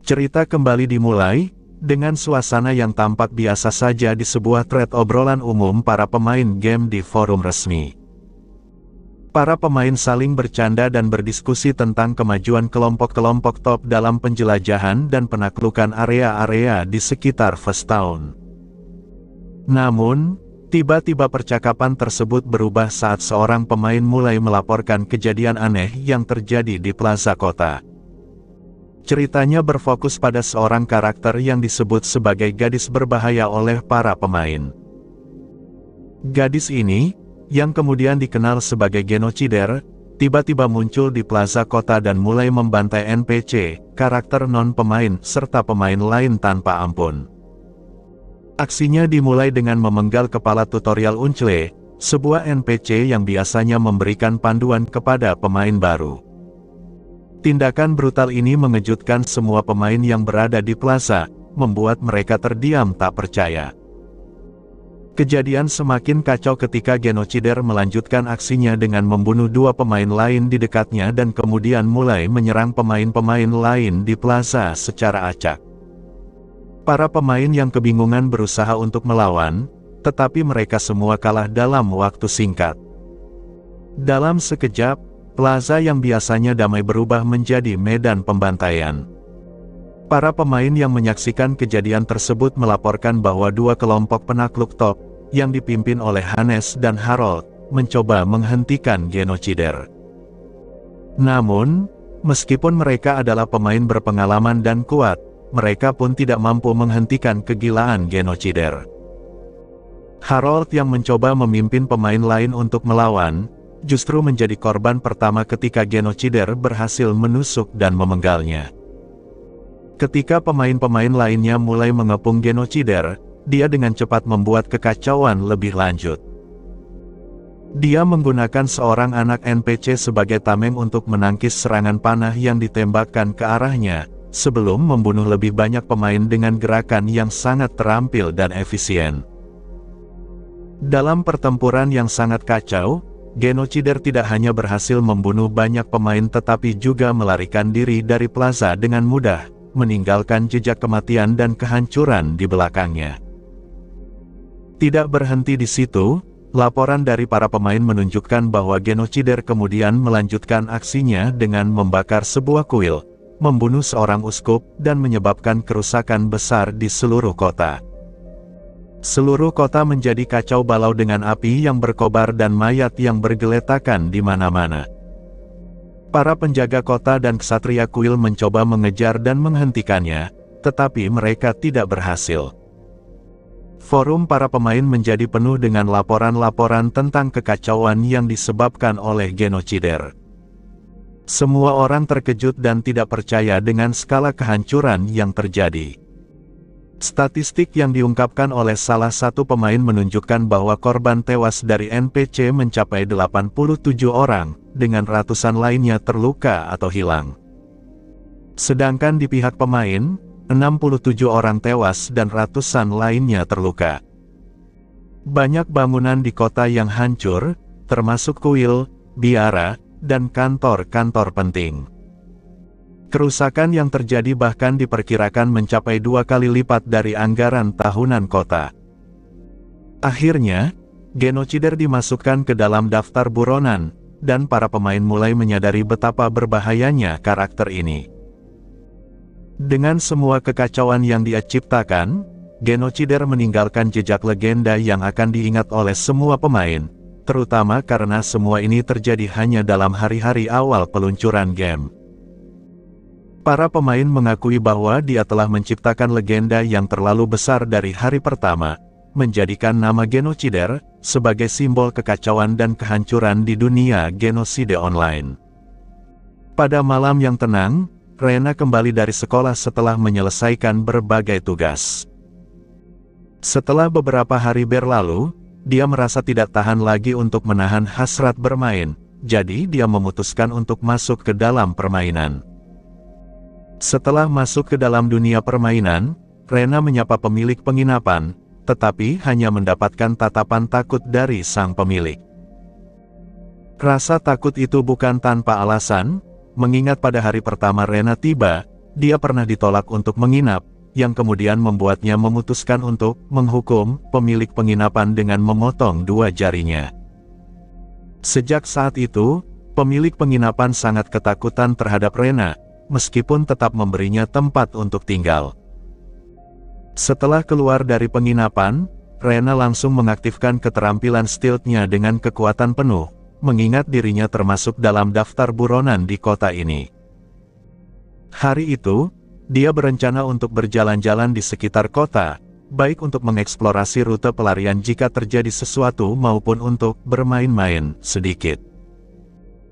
Cerita kembali dimulai, dengan suasana yang tampak biasa saja di sebuah thread obrolan umum para pemain game di forum resmi. Para pemain saling bercanda dan berdiskusi tentang kemajuan kelompok-kelompok top dalam penjelajahan dan penaklukan area-area di sekitar First Town. Namun, tiba-tiba percakapan tersebut berubah saat seorang pemain mulai melaporkan kejadian aneh yang terjadi di plaza kota. Ceritanya berfokus pada seorang karakter yang disebut sebagai gadis berbahaya oleh para pemain. Gadis ini, yang kemudian dikenal sebagai genocider, tiba-tiba muncul di plaza kota dan mulai membantai NPC, karakter non-pemain, serta pemain lain tanpa ampun. Aksinya dimulai dengan memenggal kepala tutorial Unchle, sebuah NPC yang biasanya memberikan panduan kepada pemain baru. Tindakan brutal ini mengejutkan semua pemain yang berada di plaza, membuat mereka terdiam tak percaya. Kejadian semakin kacau ketika genocider melanjutkan aksinya dengan membunuh dua pemain lain di dekatnya dan kemudian mulai menyerang pemain-pemain lain di plaza secara acak. Para pemain yang kebingungan berusaha untuk melawan, tetapi mereka semua kalah dalam waktu singkat. Dalam sekejap, plaza yang biasanya damai berubah menjadi medan pembantaian. Para pemain yang menyaksikan kejadian tersebut melaporkan bahwa dua kelompok penakluk top, yang dipimpin oleh Hannes dan Harold, mencoba menghentikan genocider. Namun, meskipun mereka adalah pemain berpengalaman dan kuat, mereka pun tidak mampu menghentikan kegilaan genocider. Harold yang mencoba memimpin pemain lain untuk melawan, justru menjadi korban pertama ketika genocider berhasil menusuk dan memenggalnya. Ketika pemain-pemain lainnya mulai mengepung genocider, dia dengan cepat membuat kekacauan lebih lanjut. Dia menggunakan seorang anak NPC sebagai tameng untuk menangkis serangan panah yang ditembakkan ke arahnya, sebelum membunuh lebih banyak pemain dengan gerakan yang sangat terampil dan efisien. Dalam pertempuran yang sangat kacau, genocider tidak hanya berhasil membunuh banyak pemain tetapi juga melarikan diri dari plaza dengan mudah, meninggalkan jejak kematian dan kehancuran di belakangnya. Tidak berhenti di situ, laporan dari para pemain menunjukkan bahwa genocider kemudian melanjutkan aksinya dengan membakar sebuah kuil, membunuh seorang uskup, dan menyebabkan kerusakan besar di seluruh kota. Seluruh kota menjadi kacau balau dengan api yang berkobar dan mayat yang bergeletakan di mana-mana. Para penjaga kota dan ksatria kuil mencoba mengejar dan menghentikannya, tetapi mereka tidak berhasil. Forum para pemain menjadi penuh dengan laporan-laporan tentang kekacauan yang disebabkan oleh genocider. Semua orang terkejut dan tidak percaya dengan skala kehancuran yang terjadi. Statistik yang diungkapkan oleh salah satu pemain menunjukkan bahwa korban tewas dari NPC mencapai 87 orang, dengan ratusan lainnya terluka atau hilang. Sedangkan di pihak pemain, 67 orang tewas dan ratusan lainnya terluka. Banyak bangunan di kota yang hancur, termasuk kuil, biara, dan kantor-kantor penting. Kerusakan yang terjadi bahkan diperkirakan mencapai 2 kali lipat dari anggaran tahunan kota. Akhirnya, genocider dimasukkan ke dalam daftar buronan, dan para pemain mulai menyadari betapa berbahayanya karakter ini. Dengan semua kekacauan yang dia ciptakan, genocider meninggalkan jejak legenda yang akan diingat oleh semua pemain, terutama karena semua ini terjadi hanya dalam hari-hari awal peluncuran game. Para pemain mengakui bahwa dia telah menciptakan legenda yang terlalu besar dari hari pertama, menjadikan nama genocider sebagai simbol kekacauan dan kehancuran di dunia genosida online. Pada malam yang tenang, Rena kembali dari sekolah setelah menyelesaikan berbagai tugas. Setelah beberapa hari berlalu, dia merasa tidak tahan lagi untuk menahan hasrat bermain, jadi dia memutuskan untuk masuk ke dalam permainan. Setelah masuk ke dalam dunia permainan, Rena menyapa pemilik penginapan, tetapi hanya mendapatkan tatapan takut dari sang pemilik. Rasa takut itu bukan tanpa alasan, mengingat pada hari pertama Rena tiba, dia pernah ditolak untuk menginap, yang kemudian membuatnya memutuskan untuk menghukum pemilik penginapan dengan memotong 2 jarinya. Sejak saat itu, pemilik penginapan sangat ketakutan terhadap Rena, meskipun tetap memberinya tempat untuk tinggal. Setelah keluar dari penginapan, Rena langsung mengaktifkan keterampilan stealth-nya dengan kekuatan penuh, mengingat dirinya termasuk dalam daftar buronan di kota ini. Hari itu, dia berencana untuk berjalan-jalan di sekitar kota, baik untuk mengeksplorasi rute pelarian jika terjadi sesuatu maupun untuk bermain-main sedikit.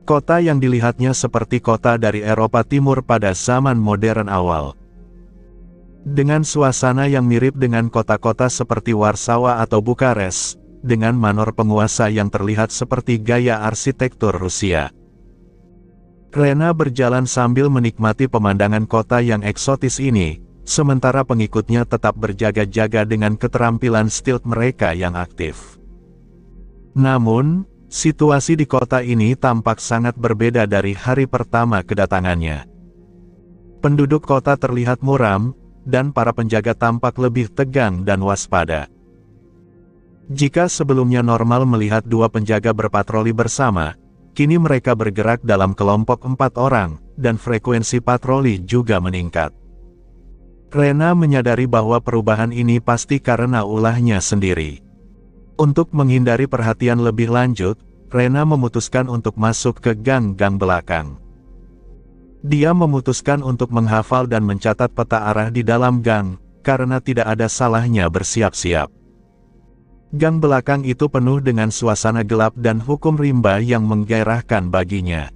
Kota yang dilihatnya seperti kota dari Eropa Timur pada zaman modern awal. Dengan suasana yang mirip dengan kota-kota seperti Warsawa atau Bukares, dengan manor penguasa yang terlihat seperti gaya arsitektur Rusia. Rena berjalan sambil menikmati pemandangan kota yang eksotis ini, sementara pengikutnya tetap berjaga-jaga dengan keterampilan stealth mereka yang aktif. Namun, situasi di kota ini tampak sangat berbeda dari hari pertama kedatangannya. Penduduk kota terlihat muram, dan para penjaga tampak lebih tegang dan waspada. Jika sebelumnya normal melihat 2 penjaga berpatroli bersama, kini mereka bergerak dalam kelompok 4 orang, dan frekuensi patroli juga meningkat. Rena menyadari bahwa perubahan ini pasti karena ulahnya sendiri. Untuk menghindari perhatian lebih lanjut, Rena memutuskan untuk masuk ke gang-gang belakang. Dia memutuskan untuk menghafal dan mencatat peta arah di dalam gang, karena tidak ada salahnya bersiap-siap. Gang belakang itu penuh dengan suasana gelap dan hukum rimba yang menggairahkan baginya.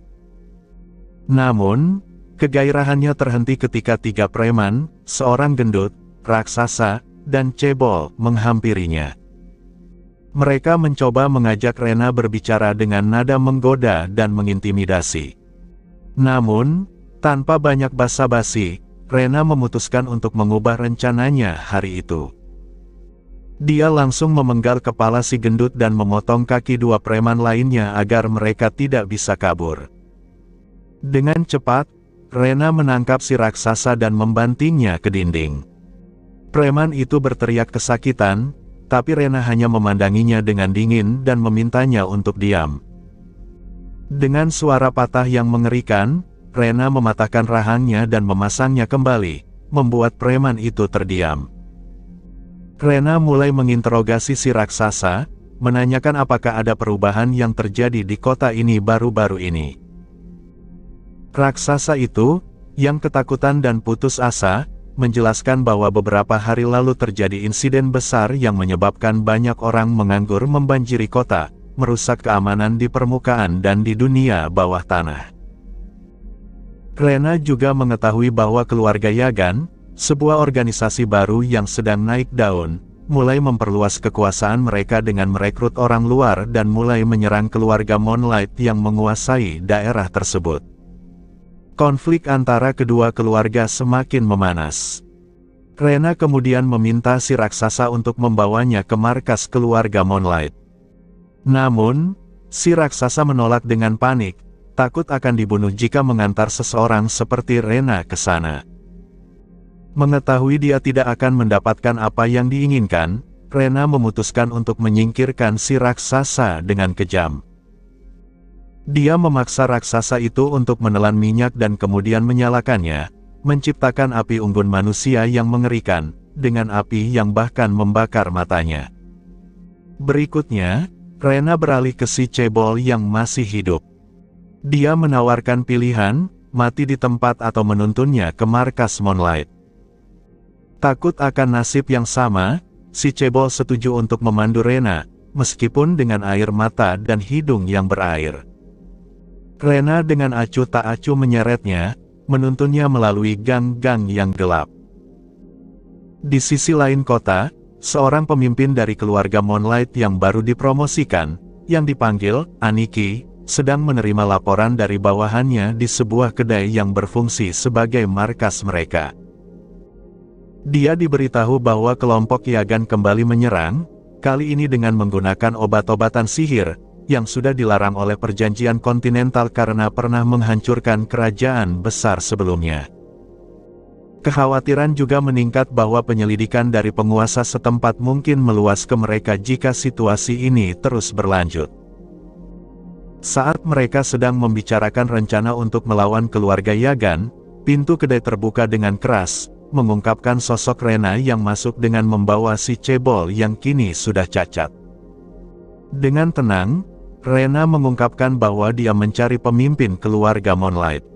Namun, kegairahannya terhenti ketika 3 preman, seorang gendut, raksasa, dan cebol menghampirinya. Mereka mencoba mengajak Rena berbicara dengan nada menggoda dan mengintimidasi. Namun, tanpa banyak basa-basi, Rena memutuskan untuk mengubah rencananya hari itu. Dia langsung memenggal kepala si gendut dan memotong kaki 2 preman lainnya agar mereka tidak bisa kabur. Dengan cepat, Rena menangkap si raksasa dan membantingnya ke dinding. Preman itu berteriak kesakitan, tapi Rena hanya memandanginya dengan dingin dan memintanya untuk diam. Dengan suara patah yang mengerikan, Rena mematahkan rahangnya dan memasangnya kembali, membuat preman itu terdiam. Rena mulai menginterogasi si raksasa, menanyakan apakah ada perubahan yang terjadi di kota ini baru-baru ini. Raksasa itu, yang ketakutan dan putus asa, menjelaskan bahwa beberapa hari lalu terjadi insiden besar yang menyebabkan banyak orang menganggur membanjiri kota, merusak keamanan di permukaan dan di dunia bawah tanah. Rena juga mengetahui bahwa keluarga Yagan, sebuah organisasi baru yang sedang naik daun, mulai memperluas kekuasaan mereka dengan merekrut orang luar dan mulai menyerang keluarga Moonlight yang menguasai daerah tersebut. Konflik antara kedua keluarga semakin memanas. Rena kemudian meminta si raksasa untuk membawanya ke markas keluarga Moonlight. Namun, si raksasa menolak dengan panik, takut akan dibunuh jika mengantar seseorang seperti Rena ke sana. Mengetahui dia tidak akan mendapatkan apa yang diinginkan, Rena memutuskan untuk menyingkirkan si raksasa dengan kejam. Dia memaksa raksasa itu untuk menelan minyak dan kemudian menyalakannya, menciptakan api unggun manusia yang mengerikan, dengan api yang bahkan membakar matanya. Berikutnya, Rena beralih ke si cebol yang masih hidup. Dia menawarkan pilihan, mati di tempat atau menuntunnya ke markas Moonlight. Takut akan nasib yang sama, si cebol setuju untuk memandu Rena, meskipun dengan air mata dan hidung yang berair. Rena dengan acuh tak acuh menyeretnya, menuntunnya melalui gang-gang yang gelap. Di sisi lain kota, seorang pemimpin dari keluarga Moonlight yang baru dipromosikan, yang dipanggil Aniki, sedang menerima laporan dari bawahannya di sebuah kedai yang berfungsi sebagai markas mereka. Dia diberitahu bahwa kelompok Yagan kembali menyerang, kali ini dengan menggunakan obat-obatan sihir, yang sudah dilarang oleh perjanjian kontinental karena pernah menghancurkan kerajaan besar sebelumnya. Kekhawatiran juga meningkat bahwa penyelidikan dari penguasa setempat mungkin meluas ke mereka jika situasi ini terus berlanjut. Saat mereka sedang membicarakan rencana untuk melawan keluarga Yagan, pintu kedai terbuka dengan keras, mengungkapkan sosok Rena yang masuk dengan membawa si cebol yang kini sudah cacat. Dengan tenang, Rena mengungkapkan bahwa dia mencari pemimpin keluarga Moonlight.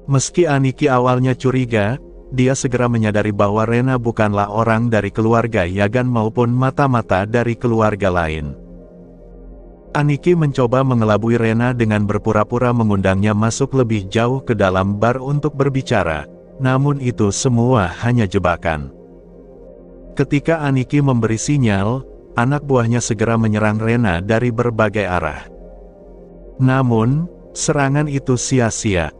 Meski Aniki awalnya curiga, dia segera menyadari bahwa Rena bukanlah orang dari keluarga Yagan maupun mata-mata dari keluarga lain. Aniki mencoba mengelabui Rena dengan berpura-pura mengundangnya masuk lebih jauh ke dalam bar untuk berbicara, namun itu semua hanya jebakan. Ketika Aniki memberi sinyal, anak buahnya segera menyerang Rena dari berbagai arah. Namun, serangan itu sia-sia.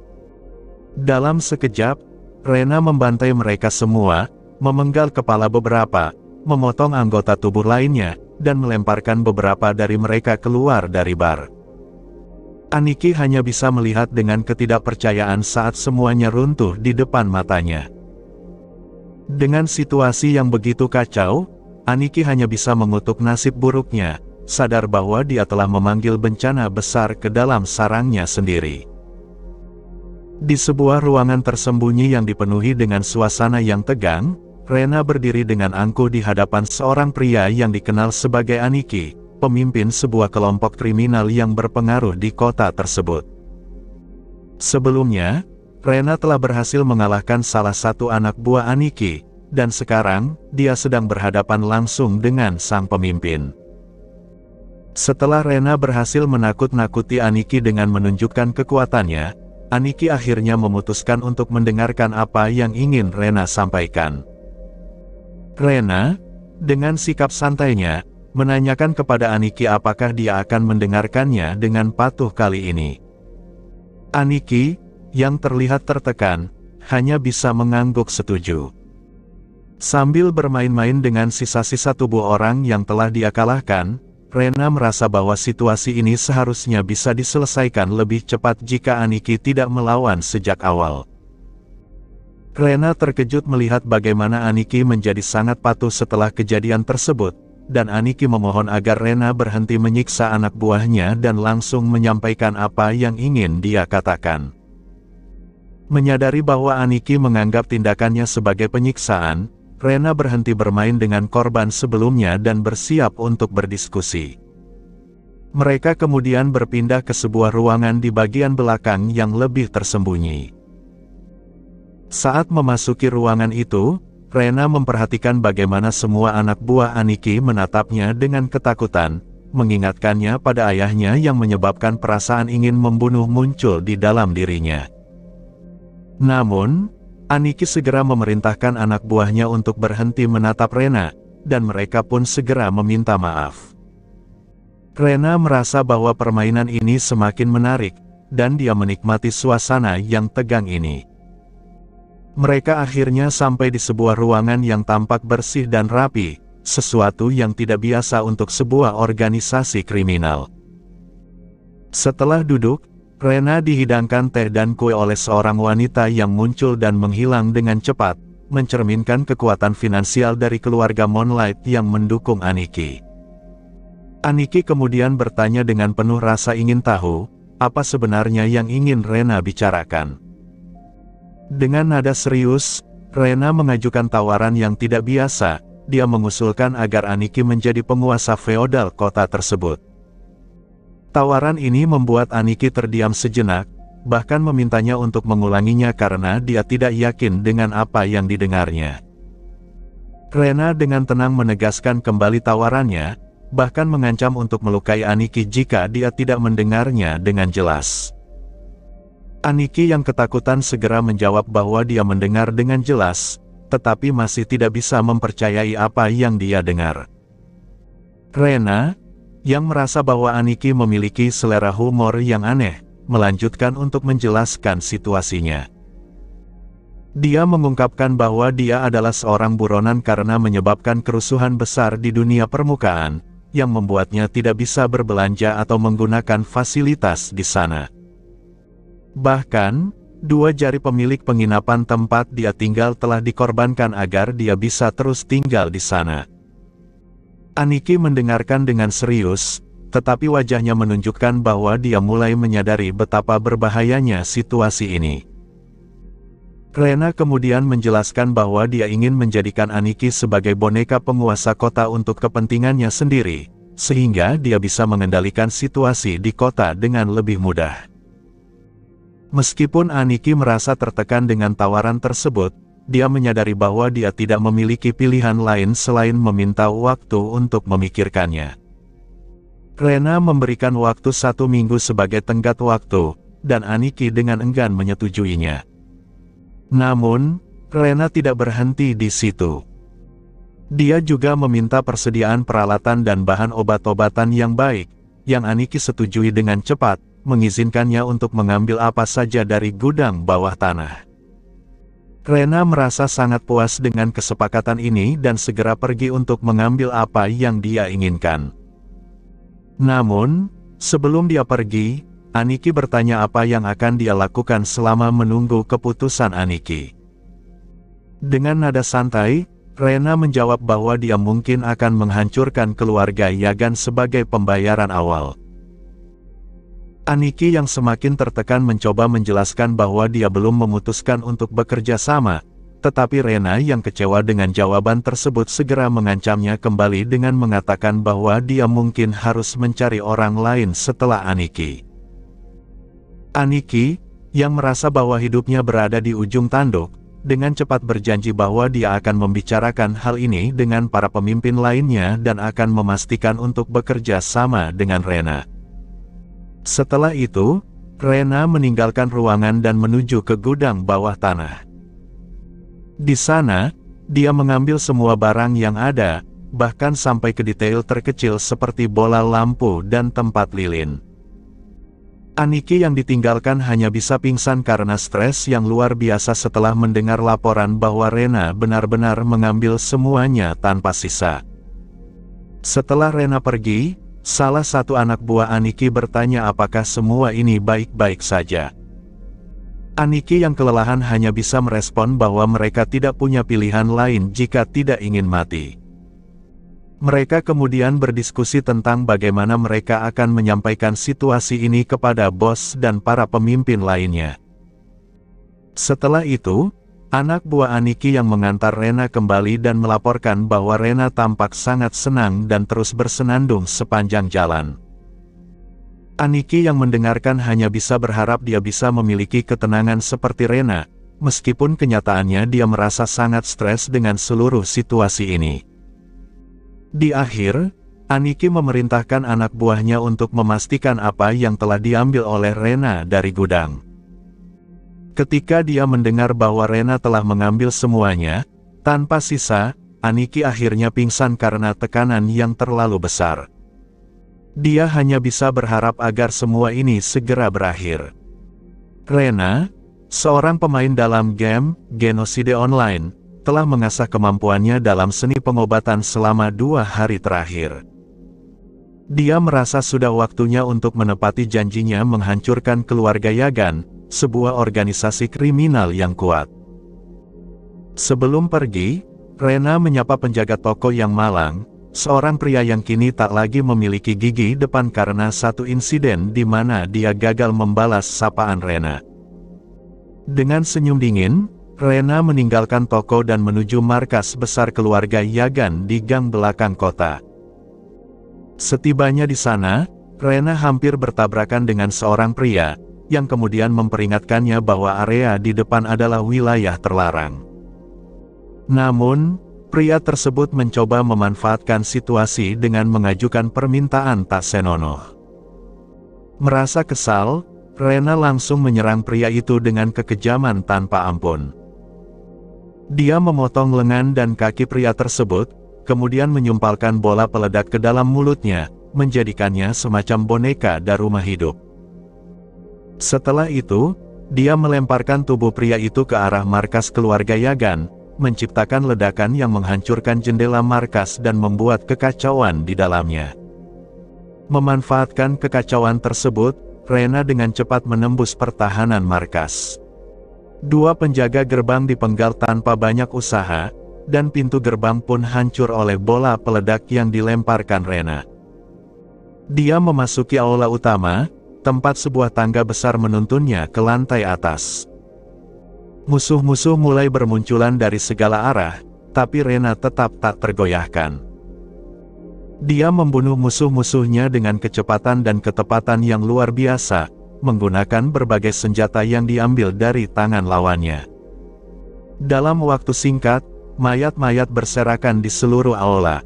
Dalam sekejap, Rena membantai mereka semua, memenggal kepala beberapa, memotong anggota tubuh lainnya, dan melemparkan beberapa dari mereka keluar dari bar. Aniki hanya bisa melihat dengan ketidakpercayaan saat semuanya runtuh di depan matanya. Dengan situasi yang begitu kacau, Aniki hanya bisa mengutuk nasib buruknya, sadar bahwa dia telah memanggil bencana besar ke dalam sarangnya sendiri. Di sebuah ruangan tersembunyi yang dipenuhi dengan suasana yang tegang, Rena berdiri dengan angkuh di hadapan seorang pria yang dikenal sebagai Aniki, pemimpin sebuah kelompok kriminal yang berpengaruh di kota tersebut. Sebelumnya, Rena telah berhasil mengalahkan salah satu anak buah Aniki, dan sekarang, dia sedang berhadapan langsung dengan sang pemimpin. Setelah Rena berhasil menakut-nakuti Aniki dengan menunjukkan kekuatannya, Aniki akhirnya memutuskan untuk mendengarkan apa yang ingin Rena sampaikan. Rena, dengan sikap santainya, menanyakan kepada Aniki apakah dia akan mendengarkannya dengan patuh kali ini. Aniki, yang terlihat tertekan, hanya bisa mengangguk setuju. Sambil bermain-main dengan sisa-sisa tubuh orang yang telah dia kalahkan, Rena merasa bahwa situasi ini seharusnya bisa diselesaikan lebih cepat jika Aniki tidak melawan sejak awal. Rena terkejut melihat bagaimana Aniki menjadi sangat patuh setelah kejadian tersebut, dan Aniki memohon agar Rena berhenti menyiksa anak buahnya dan langsung menyampaikan apa yang ingin dia katakan. Menyadari bahwa Aniki menganggap tindakannya sebagai penyiksaan, Rena berhenti bermain dengan korban sebelumnya dan bersiap untuk berdiskusi. Mereka kemudian berpindah ke sebuah ruangan di bagian belakang yang lebih tersembunyi. Saat memasuki ruangan itu, Rena memperhatikan bagaimana semua anak buah Aniki menatapnya dengan ketakutan, mengingatkannya pada ayahnya yang menyebabkan perasaan ingin membunuh muncul di dalam dirinya. Namun, Aniki segera memerintahkan anak buahnya untuk berhenti menatap Rena, dan mereka pun segera meminta maaf. Rena merasa bahwa permainan ini semakin menarik, dan dia menikmati suasana yang tegang ini. Mereka akhirnya sampai di sebuah ruangan yang tampak bersih dan rapi, sesuatu yang tidak biasa untuk sebuah organisasi kriminal. Setelah duduk, Rena dihidangkan teh dan kue oleh seorang wanita yang muncul dan menghilang dengan cepat, mencerminkan kekuatan finansial dari keluarga Moonlight yang mendukung Aniki. Aniki kemudian bertanya dengan penuh rasa ingin tahu, apa sebenarnya yang ingin Rena bicarakan. Dengan nada serius, Rena mengajukan tawaran yang tidak biasa, dia mengusulkan agar Aniki menjadi penguasa feodal kota tersebut. Tawaran ini membuat Aniki terdiam sejenak, bahkan memintanya untuk mengulanginya karena dia tidak yakin dengan apa yang didengarnya. Rena dengan tenang menegaskan kembali tawarannya, bahkan mengancam untuk melukai Aniki jika dia tidak mendengarnya dengan jelas. Aniki yang ketakutan segera menjawab bahwa dia mendengar dengan jelas, tetapi masih tidak bisa mempercayai apa yang dia dengar. Rena, yang merasa bahwa Aniki memiliki selera humor yang aneh, melanjutkan untuk menjelaskan situasinya. Dia mengungkapkan bahwa dia adalah seorang buronan karena menyebabkan kerusuhan besar di dunia permukaan, yang membuatnya tidak bisa berbelanja atau menggunakan fasilitas di sana. Bahkan, Dua jari pemilik penginapan tempat dia tinggal telah dikorbankan agar dia bisa terus tinggal di sana. Aniki mendengarkan dengan serius, tetapi wajahnya menunjukkan bahwa dia mulai menyadari betapa berbahayanya situasi ini. Rena kemudian menjelaskan bahwa dia ingin menjadikan Aniki sebagai boneka penguasa kota untuk kepentingannya sendiri, sehingga dia bisa mengendalikan situasi di kota dengan lebih mudah. Meskipun Aniki merasa tertekan dengan tawaran tersebut, dia menyadari bahwa dia tidak memiliki pilihan lain selain meminta waktu untuk memikirkannya. Rena memberikan waktu 1 minggu sebagai tenggat waktu, dan Aniki dengan enggan menyetujuinya. Namun, Rena tidak berhenti di situ. Dia juga meminta persediaan peralatan dan bahan obat-obatan yang baik, yang Aniki setujui dengan cepat, mengizinkannya untuk mengambil apa saja dari gudang bawah tanah. Rena merasa sangat puas dengan kesepakatan ini dan segera pergi untuk mengambil apa yang dia inginkan. Namun, sebelum dia pergi, Aniki bertanya apa yang akan dia lakukan selama menunggu keputusan Aniki. Dengan nada santai, Rena menjawab bahwa dia mungkin akan menghancurkan keluarga Yagan sebagai pembayaran awal. Aniki yang semakin tertekan mencoba menjelaskan bahwa dia belum memutuskan untuk bekerja sama, tetapi Rena yang kecewa dengan jawaban tersebut segera mengancamnya kembali dengan mengatakan bahwa dia mungkin harus mencari orang lain setelah Aniki. Aniki, yang merasa bahwa hidupnya berada di ujung tanduk, dengan cepat berjanji bahwa dia akan membicarakan hal ini dengan para pemimpin lainnya dan akan memastikan untuk bekerja sama dengan Rena. Setelah itu, Rena meninggalkan ruangan dan menuju ke gudang bawah tanah. Di sana, dia mengambil semua barang yang ada, bahkan sampai ke detail terkecil seperti bola lampu dan tempat lilin. Aniki yang ditinggalkan hanya bisa pingsan karena stres yang luar biasa setelah mendengar laporan bahwa Rena benar-benar mengambil semuanya tanpa sisa. Setelah Rena pergi, salah satu anak buah Aniki bertanya apakah semua ini baik-baik saja. Aniki yang kelelahan hanya bisa merespon bahwa mereka tidak punya pilihan lain jika tidak ingin mati. Mereka kemudian berdiskusi tentang bagaimana mereka akan menyampaikan situasi ini kepada bos dan para pemimpin lainnya. Setelah itu, anak buah Aniki yang mengantar Rena kembali dan melaporkan bahwa Rena tampak sangat senang dan terus bersenandung sepanjang jalan. Aniki yang mendengarkan hanya bisa berharap dia bisa memiliki ketenangan seperti Rena, meskipun kenyataannya dia merasa sangat stres dengan seluruh situasi ini. Di akhir, Aniki memerintahkan anak buahnya untuk memastikan apa yang telah diambil oleh Rena dari gudang. Ketika dia mendengar bahwa Rena telah mengambil semuanya, tanpa sisa, Aniki akhirnya pingsan karena tekanan yang terlalu besar. Dia hanya bisa berharap agar semua ini segera berakhir. Rena, seorang pemain dalam game Genocide Online, telah mengasah kemampuannya dalam seni pengobatan selama 2 hari terakhir. Dia merasa sudah waktunya untuk menepati janjinya menghancurkan keluarga Yagan, sebuah organisasi kriminal yang kuat. Sebelum pergi, Rena menyapa penjaga toko yang malang, seorang pria yang kini tak lagi memiliki gigi depan karena satu insiden di mana dia gagal membalas sapaan Rena. Dengan senyum dingin, Rena meninggalkan toko dan menuju markas besar keluarga Yagan di gang belakang kota. Setibanya di sana, Rena hampir bertabrakan dengan seorang pria, yang kemudian memperingatkannya bahwa area di depan adalah wilayah terlarang. Namun, pria tersebut mencoba memanfaatkan situasi dengan mengajukan permintaan tak senonoh. Merasa kesal, Rena langsung menyerang pria itu dengan kekejaman tanpa ampun. Dia memotong lengan dan kaki pria tersebut, kemudian menyumpalkan bola peledak ke dalam mulutnya, menjadikannya semacam boneka dari rumah hidup. Setelah itu, dia melemparkan tubuh pria itu ke arah markas keluarga Yagan, menciptakan ledakan yang menghancurkan jendela markas dan membuat kekacauan di dalamnya. Memanfaatkan kekacauan tersebut, Rena dengan cepat menembus pertahanan markas. Dua penjaga gerbang dipenggal tanpa banyak usaha, dan pintu gerbang pun hancur oleh bola peledak yang dilemparkan Rena. Dia memasuki aula utama, tempat sebuah tangga besar menuntunnya ke lantai atas. Musuh-musuh mulai bermunculan dari segala arah, tapi Rena tetap tak tergoyahkan. Dia membunuh musuh-musuhnya dengan kecepatan dan ketepatan yang luar biasa, menggunakan berbagai senjata yang diambil dari tangan lawannya. Dalam waktu singkat, mayat-mayat berserakan di seluruh aula.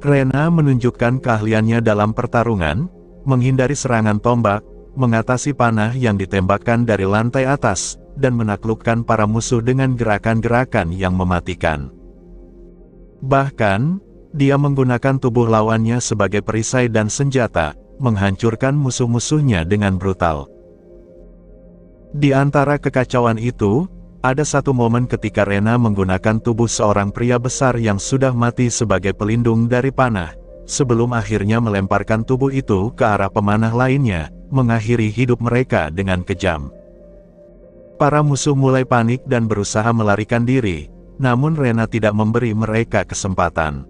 Rena menunjukkan keahliannya dalam pertarungan, menghindari serangan tombak, mengatasi panah yang ditembakkan dari lantai atas, dan menaklukkan para musuh dengan gerakan-gerakan yang mematikan. Bahkan, dia menggunakan tubuh lawannya sebagai perisai dan senjata, menghancurkan musuh-musuhnya dengan brutal. Di antara kekacauan itu, ada satu momen ketika Rena menggunakan tubuh seorang pria besar yang sudah mati sebagai pelindung dari panah, sebelum akhirnya melemparkan tubuh itu ke arah pemanah lainnya, mengakhiri hidup mereka dengan kejam. Para musuh mulai panik dan berusaha melarikan diri, namun Rena tidak memberi mereka kesempatan.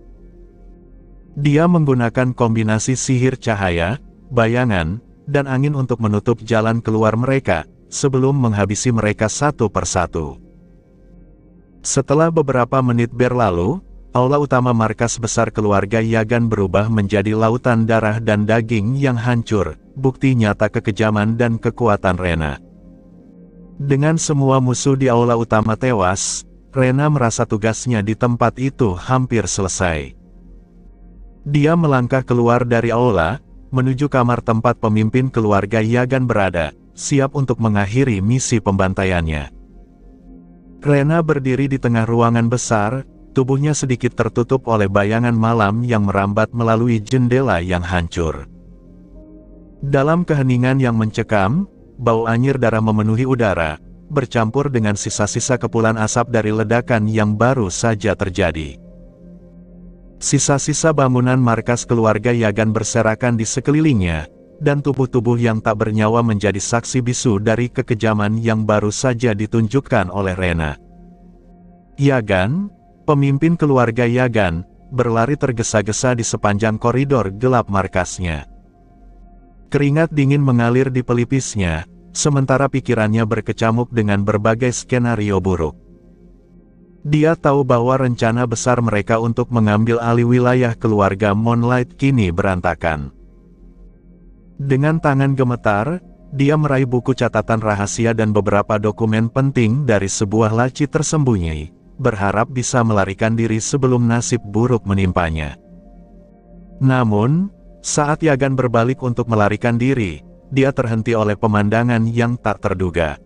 Dia menggunakan kombinasi sihir cahaya, bayangan, dan angin untuk menutup jalan keluar mereka, sebelum menghabisi mereka satu persatu. Setelah beberapa menit berlalu, aula utama markas besar keluarga Yagan berubah menjadi lautan darah dan daging yang hancur, bukti nyata kekejaman dan kekuatan Rena. Dengan semua musuh di aula utama tewas, Rena merasa tugasnya di tempat itu hampir selesai. Dia melangkah keluar dari aula, menuju kamar tempat pemimpin keluarga Yagan berada, siap untuk mengakhiri misi pembantaiannya. Rena berdiri di tengah ruangan besar, tubuhnya sedikit tertutup oleh bayangan malam yang merambat melalui jendela yang hancur. Dalam keheningan yang mencekam, bau anyir darah memenuhi udara, bercampur dengan sisa-sisa kepulan asap dari ledakan yang baru saja terjadi. Sisa-sisa bangunan markas keluarga Yagan berserakan di sekelilingnya, dan tubuh-tubuh yang tak bernyawa menjadi saksi bisu dari kekejaman yang baru saja ditunjukkan oleh Rena. Yagan, pemimpin keluarga Yagan, berlari tergesa-gesa di sepanjang koridor gelap markasnya. Keringat dingin mengalir di pelipisnya, sementara pikirannya berkecamuk dengan berbagai skenario buruk. Dia tahu bahwa rencana besar mereka untuk mengambil alih wilayah keluarga Moonlight kini berantakan. Dengan tangan gemetar, dia meraih buku catatan rahasia dan beberapa dokumen penting dari sebuah laci tersembunyi, berharap bisa melarikan diri sebelum nasib buruk menimpanya. Namun, saat Yagan berbalik untuk melarikan diri, dia terhenti oleh pemandangan yang tak terduga.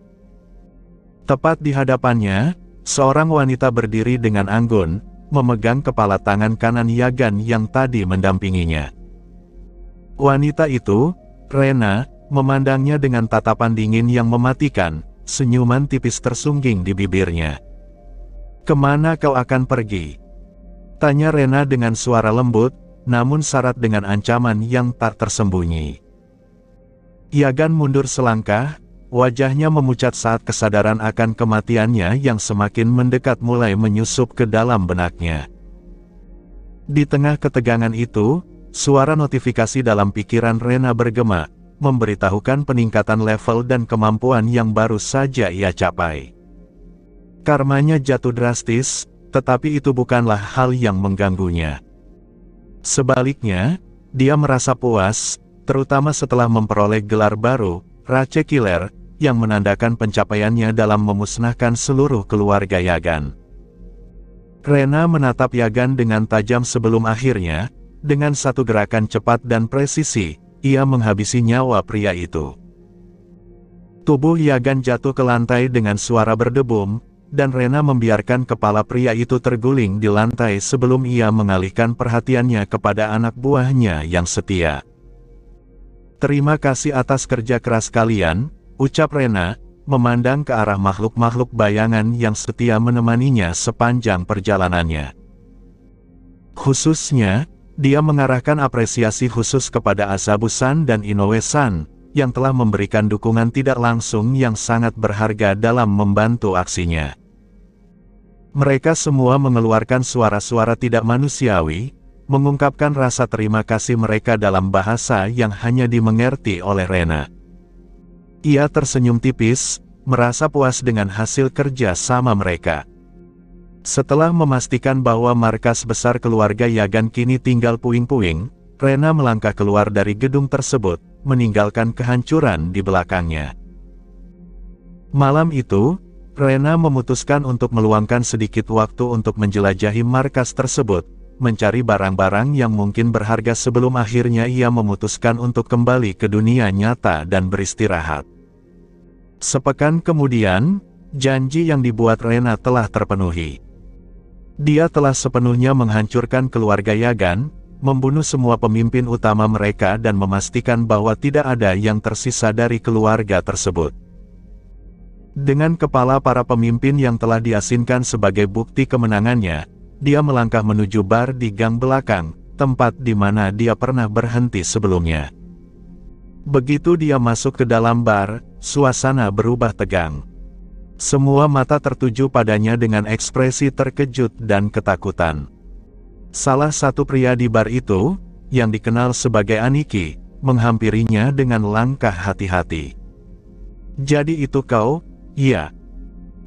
Tepat di hadapannya, seorang wanita berdiri dengan anggun, memegang kepala tangan kanan Yagan yang tadi mendampinginya. Wanita itu, Rena, memandangnya dengan tatapan dingin yang mematikan, senyuman tipis tersungging di bibirnya. "Kemana kau akan pergi?" tanya Rena dengan suara lembut, namun syarat dengan ancaman yang tak tersembunyi. Yagan mundur selangkah, wajahnya memucat saat kesadaran akan kematiannya yang semakin mendekat mulai menyusup ke dalam benaknya. Di tengah ketegangan itu, suara notifikasi dalam pikiran Rena bergema, memberitahukan peningkatan level dan kemampuan yang baru saja ia capai. Karmanya jatuh drastis, tetapi itu bukanlah hal yang mengganggunya. Sebaliknya, dia merasa puas, terutama setelah memperoleh gelar baru, Rache Killer, yang menandakan pencapaiannya dalam memusnahkan seluruh keluarga Yagan. Rena menatap Yagan dengan tajam sebelum akhirnya, dengan satu gerakan cepat dan presisi, ia menghabisi nyawa pria itu. Tubuh Yagan jatuh ke lantai dengan suara berdebum, dan Rena membiarkan kepala pria itu terguling di lantai sebelum ia mengalihkan perhatiannya kepada anak buahnya yang setia. "Terima kasih atas kerja keras kalian," ucap Rena, memandang ke arah makhluk-makhluk bayangan yang setia menemaninya sepanjang perjalanannya. Khususnya, dia mengarahkan apresiasi khusus kepada Azabu-san dan Inoue-san, yang telah memberikan dukungan tidak langsung yang sangat berharga dalam membantu aksinya. Mereka semua mengeluarkan suara-suara tidak manusiawi, mengungkapkan rasa terima kasih mereka dalam bahasa yang hanya dimengerti oleh Rena. Ia tersenyum tipis, merasa puas dengan hasil kerja sama mereka. Setelah memastikan bahwa markas besar keluarga Yagan kini tinggal puing-puing, Rena melangkah keluar dari gedung tersebut, meninggalkan kehancuran di belakangnya. Malam itu, Rena memutuskan untuk meluangkan sedikit waktu untuk menjelajahi markas tersebut, mencari barang-barang yang mungkin berharga sebelum akhirnya ia memutuskan untuk kembali ke dunia nyata dan beristirahat. Sepekan kemudian, janji yang dibuat Rena telah terpenuhi. Dia telah sepenuhnya menghancurkan keluarga Yagan, membunuh semua pemimpin utama mereka dan memastikan bahwa tidak ada yang tersisa dari keluarga tersebut. Dengan kepala para pemimpin yang telah diasinkan sebagai bukti kemenangannya, dia melangkah menuju bar di gang belakang, tempat di mana dia pernah berhenti sebelumnya. Begitu dia masuk ke dalam bar, suasana berubah tegang. Semua mata tertuju padanya dengan ekspresi terkejut dan ketakutan. Salah satu pria di bar itu, yang dikenal sebagai Aniki, menghampirinya dengan langkah hati-hati. "Jadi itu kau?" "Iya,"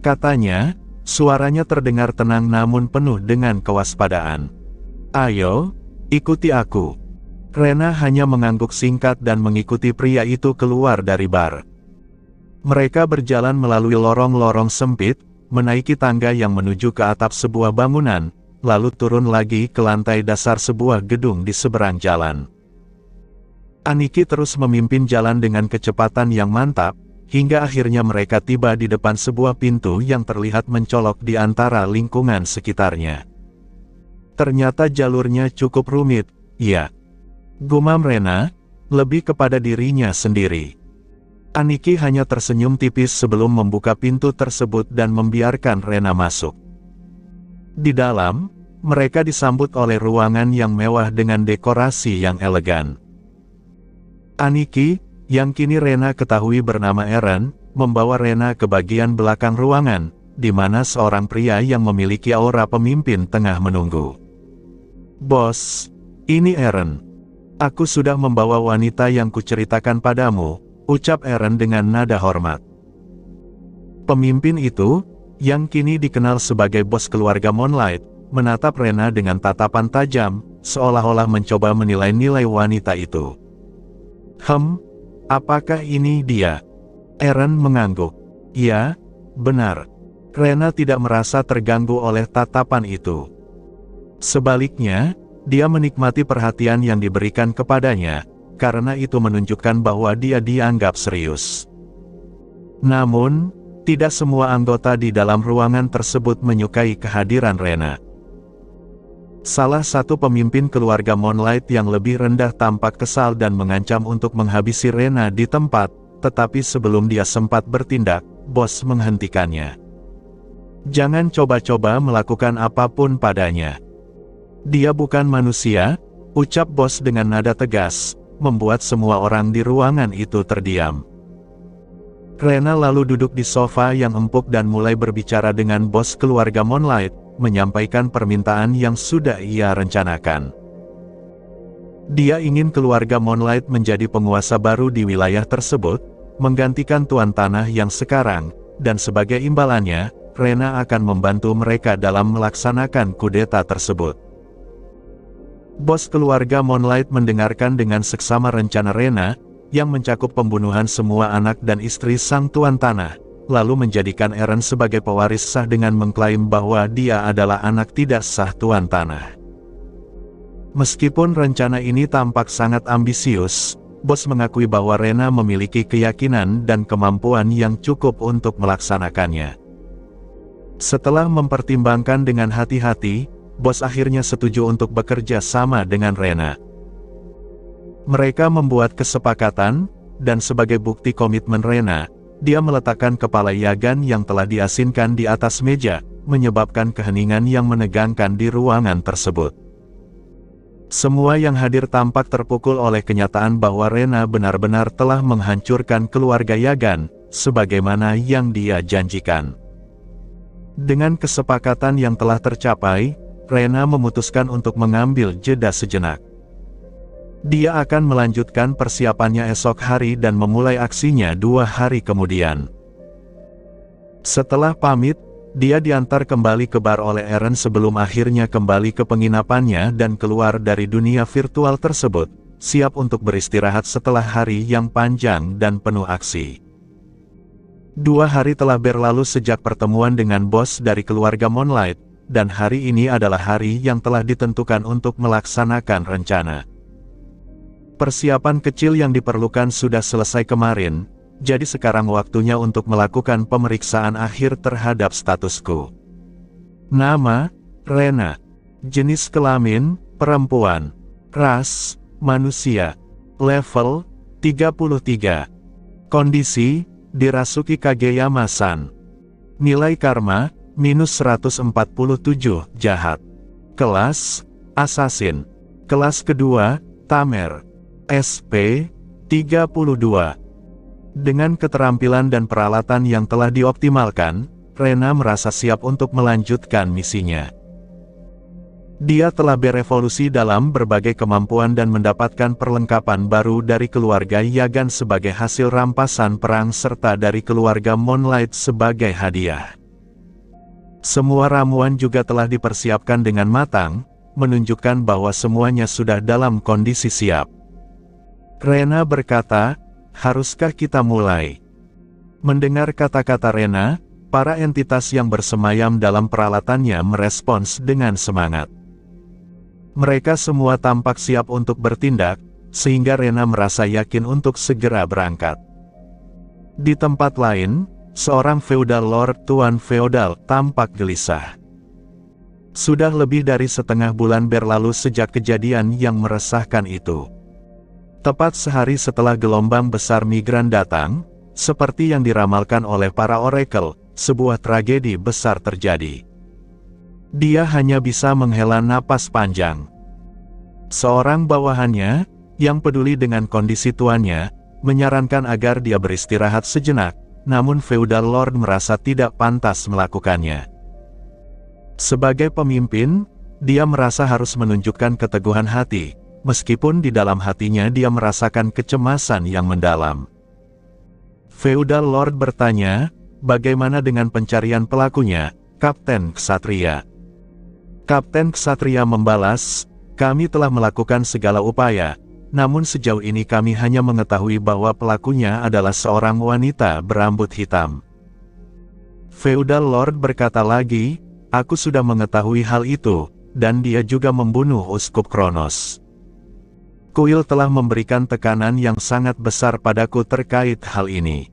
katanya, suaranya terdengar tenang namun penuh dengan kewaspadaan. "Ayo, ikuti aku." Rena hanya mengangguk singkat dan mengikuti pria itu keluar dari bar. Mereka berjalan melalui lorong-lorong sempit, menaiki tangga yang menuju ke atap sebuah bangunan, lalu turun lagi ke lantai dasar sebuah gedung di seberang jalan. Aniki terus memimpin jalan dengan kecepatan yang mantap, hingga akhirnya mereka tiba di depan sebuah pintu yang terlihat mencolok di antara lingkungan sekitarnya. Ternyata jalurnya cukup rumit, ya. Gumam Rena, lebih kepada dirinya sendiri. Aniki hanya tersenyum tipis sebelum membuka pintu tersebut dan membiarkan Rena masuk. Di dalam, mereka disambut oleh ruangan yang mewah dengan dekorasi yang elegan. Aniki, yang kini Rena ketahui bernama Eren, membawa Rena ke bagian belakang ruangan, di mana seorang pria yang memiliki aura pemimpin tengah menunggu. "Bos, ini Eren. Aku sudah membawa wanita yang kuceritakan padamu," ucap Eren dengan nada hormat. Pemimpin itu, yang kini dikenal sebagai bos keluarga Moonlight, menatap Rena dengan tatapan tajam, seolah-olah mencoba menilai-nilai wanita itu. Apakah ini dia?" Eren mengangguk. "Ya, benar." Rena tidak merasa terganggu oleh tatapan itu. Sebaliknya, dia menikmati perhatian yang diberikan kepadanya, karena itu menunjukkan bahwa dia dianggap serius. Namun, tidak semua anggota di dalam ruangan tersebut menyukai kehadiran Rena. Salah satu pemimpin keluarga Moonlight yang lebih rendah tampak kesal dan mengancam untuk menghabisi Rena di tempat, tetapi sebelum dia sempat bertindak, bos menghentikannya. "Jangan coba-coba melakukan apapun padanya. Dia bukan manusia," ucap bos dengan nada tegas, membuat semua orang di ruangan itu terdiam. Rena lalu duduk di sofa yang empuk dan mulai berbicara dengan bos keluarga Moonlight, menyampaikan permintaan yang sudah ia rencanakan. Dia ingin keluarga Moonlight menjadi penguasa baru di wilayah tersebut, menggantikan tuan tanah yang sekarang, dan sebagai imbalannya, Rena akan membantu mereka dalam melaksanakan kudeta tersebut. Bos keluarga Moonlight mendengarkan dengan seksama rencana Rena, yang mencakup pembunuhan semua anak dan istri sang tuan tanah, lalu menjadikan Eren sebagai pewaris sah dengan mengklaim bahwa dia adalah anak tidak sah tuan tanah. Meskipun rencana ini tampak sangat ambisius, bos mengakui bahwa Rena memiliki keyakinan dan kemampuan yang cukup untuk melaksanakannya. Setelah mempertimbangkan dengan hati-hati, bos akhirnya setuju untuk bekerja sama dengan Rena. Mereka membuat kesepakatan, dan sebagai bukti komitmen Rena, dia meletakkan kepala Yagan yang telah diasinkan di atas meja, menyebabkan keheningan yang menegangkan di ruangan tersebut. Semua yang hadir tampak terpukul oleh kenyataan bahwa Rena benar-benar telah menghancurkan keluarga Yagan, sebagaimana yang dia janjikan. Dengan kesepakatan yang telah tercapai, Rena memutuskan untuk mengambil jeda sejenak. Dia akan melanjutkan persiapannya esok hari dan memulai aksinya 2 hari kemudian. Setelah pamit, dia diantar kembali ke bar oleh Eren sebelum akhirnya kembali ke penginapannya dan keluar dari dunia virtual tersebut, siap untuk beristirahat setelah hari yang panjang dan penuh aksi. 2 hari telah berlalu sejak pertemuan dengan bos dari keluarga Moonlight, dan hari ini adalah hari yang telah ditentukan untuk melaksanakan rencana. Persiapan kecil yang diperlukan sudah selesai kemarin, jadi sekarang waktunya untuk melakukan pemeriksaan akhir terhadap statusku. Nama, Rena. Jenis kelamin, perempuan. Ras, manusia. Level, 33. Kondisi, Dirasuki Kageyama-san. Nilai karma, -147, jahat. Kelas, Assassin. Kelas kedua, Tamer. SP, 32. Dengan keterampilan dan peralatan yang telah dioptimalkan, Rena merasa siap untuk melanjutkan misinya. Dia telah berevolusi dalam berbagai kemampuan dan mendapatkan perlengkapan baru dari keluarga Yagan sebagai hasil rampasan perang serta dari keluarga Moonlight sebagai hadiah. Semua ramuan juga telah dipersiapkan dengan matang, menunjukkan bahwa semuanya sudah dalam kondisi siap. Rena berkata, "Haruskah kita mulai?" Mendengar kata-kata Rena, para entitas yang bersemayam dalam peralatannya merespons dengan semangat. Mereka semua tampak siap untuk bertindak, sehingga Rena merasa yakin untuk segera berangkat. Di tempat lain, seorang feudal lord tuan feodal tampak gelisah. Sudah lebih dari setengah bulan berlalu sejak kejadian yang meresahkan itu. Tepat sehari setelah gelombang besar migran datang, seperti yang diramalkan oleh para oracle, sebuah tragedi besar terjadi. Dia hanya bisa menghela napas panjang. Seorang bawahannya, yang peduli dengan kondisi tuannya, menyarankan agar dia beristirahat sejenak, namun feudal lord merasa tidak pantas melakukannya. Sebagai pemimpin, dia merasa harus menunjukkan keteguhan hati, meskipun di dalam hatinya dia merasakan kecemasan yang mendalam. Feudal Lord bertanya, "Bagaimana dengan pencarian pelakunya, Kapten Ksatria?" Kapten Ksatria membalas, "Kami telah melakukan segala upaya, namun sejauh ini kami hanya mengetahui bahwa pelakunya adalah seorang wanita berambut hitam." Feudal Lord berkata lagi, "Aku sudah mengetahui hal itu, dan dia juga membunuh Uskup Kronos. Kuil telah memberikan tekanan yang sangat besar padaku terkait hal ini."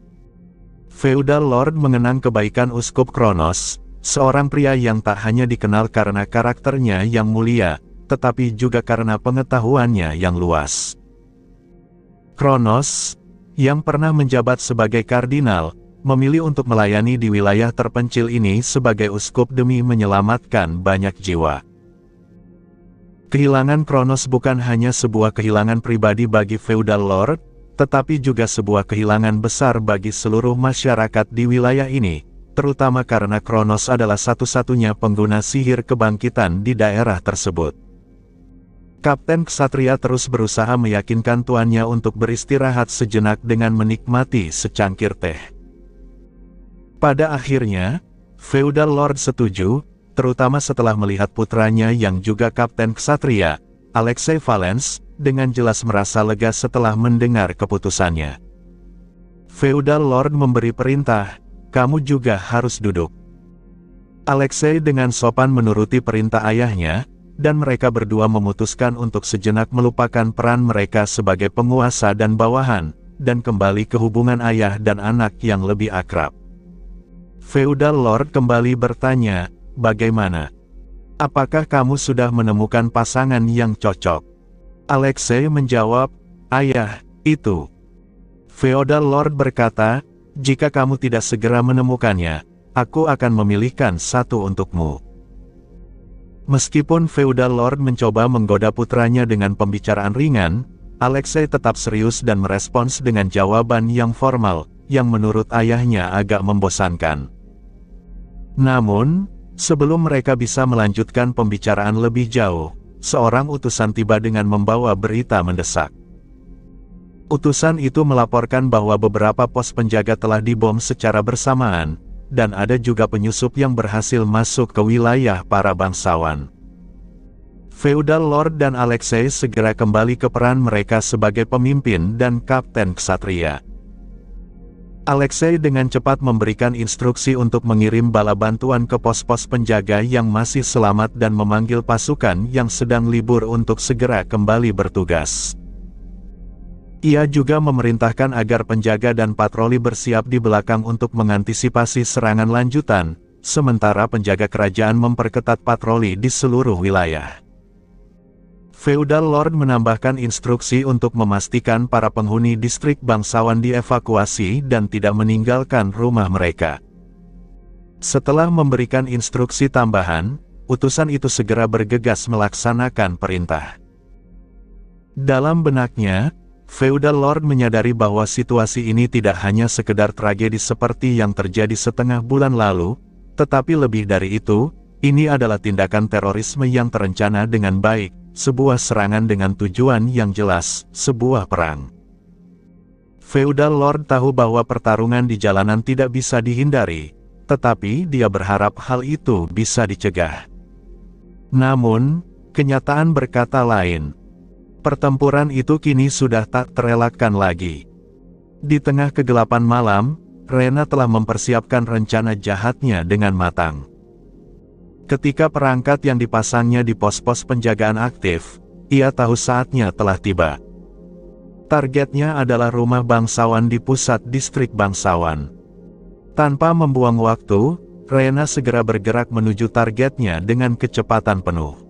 Feudal Lord mengenang kebaikan Uskup Kronos, seorang pria yang tak hanya dikenal karena karakternya yang mulia, tetapi juga karena pengetahuannya yang luas. Kronos, yang pernah menjabat sebagai kardinal, memilih untuk melayani di wilayah terpencil ini sebagai uskup demi menyelamatkan banyak jiwa. Kehilangan Kronos bukan hanya sebuah kehilangan pribadi bagi Feudal Lord, tetapi juga sebuah kehilangan besar bagi seluruh masyarakat di wilayah ini, terutama karena Kronos adalah satu-satunya pengguna sihir kebangkitan di daerah tersebut. Kapten Ksatria terus berusaha meyakinkan tuannya untuk beristirahat sejenak dengan menikmati secangkir teh. Pada akhirnya, Feudal Lord setuju, terutama setelah melihat putranya yang juga Kapten Ksatria, Alexei Valens, dengan jelas merasa lega setelah mendengar keputusannya. Feudal Lord memberi perintah, "Kamu juga harus duduk." Alexei dengan sopan menuruti perintah ayahnya, dan mereka berdua memutuskan untuk sejenak melupakan peran mereka sebagai penguasa dan bawahan, dan kembali ke hubungan ayah dan anak yang lebih akrab. Feudal Lord kembali bertanya, "Bagaimana? Apakah kamu sudah menemukan pasangan yang cocok?" Alexei menjawab, "Ayah, itu." Feudal Lord berkata, "Jika kamu tidak segera menemukannya, aku akan memilihkan satu untukmu." Meskipun Feudal Lord mencoba menggoda putranya dengan pembicaraan ringan, Alexei tetap serius dan merespons dengan jawaban yang formal, yang menurut ayahnya agak membosankan. Namun, sebelum mereka bisa melanjutkan pembicaraan lebih jauh, seorang utusan tiba dengan membawa berita mendesak. Utusan itu melaporkan bahwa beberapa pos penjaga telah dibom secara bersamaan, dan ada juga penyusup yang berhasil masuk ke wilayah para bangsawan. Feudal Lord dan Alexei segera kembali ke peran mereka sebagai pemimpin dan kapten ksatria. Alexei dengan cepat memberikan instruksi untuk mengirim bala bantuan ke pos-pos penjaga yang masih selamat dan memanggil pasukan yang sedang libur untuk segera kembali bertugas. Ia juga memerintahkan agar penjaga dan patroli bersiap di belakang untuk mengantisipasi serangan lanjutan, sementara penjaga kerajaan memperketat patroli di seluruh wilayah. Feudal Lord menambahkan instruksi untuk memastikan para penghuni distrik bangsawan dievakuasi dan tidak meninggalkan rumah mereka. Setelah memberikan instruksi tambahan, utusan itu segera bergegas melaksanakan perintah. Dalam benaknya, Feudal Lord menyadari bahwa situasi ini tidak hanya sekedar tragedi seperti yang terjadi setengah bulan lalu, tetapi lebih dari itu, ini adalah tindakan terorisme yang terencana dengan baik. Sebuah serangan dengan tujuan yang jelas, sebuah perang. Feudal Lord tahu bahwa pertarungan di jalanan tidak bisa dihindari, tetapi dia berharap hal itu bisa dicegah. Namun, kenyataan berkata lain. Pertempuran itu kini sudah tak terelakkan lagi. Di tengah kegelapan malam, Rena telah mempersiapkan rencana jahatnya dengan matang. Ketika perangkat yang dipasangnya di pos-pos penjagaan aktif, ia tahu saatnya telah tiba. Targetnya adalah rumah bangsawan di pusat distrik bangsawan. Tanpa membuang waktu, Rena segera bergerak menuju targetnya dengan kecepatan penuh.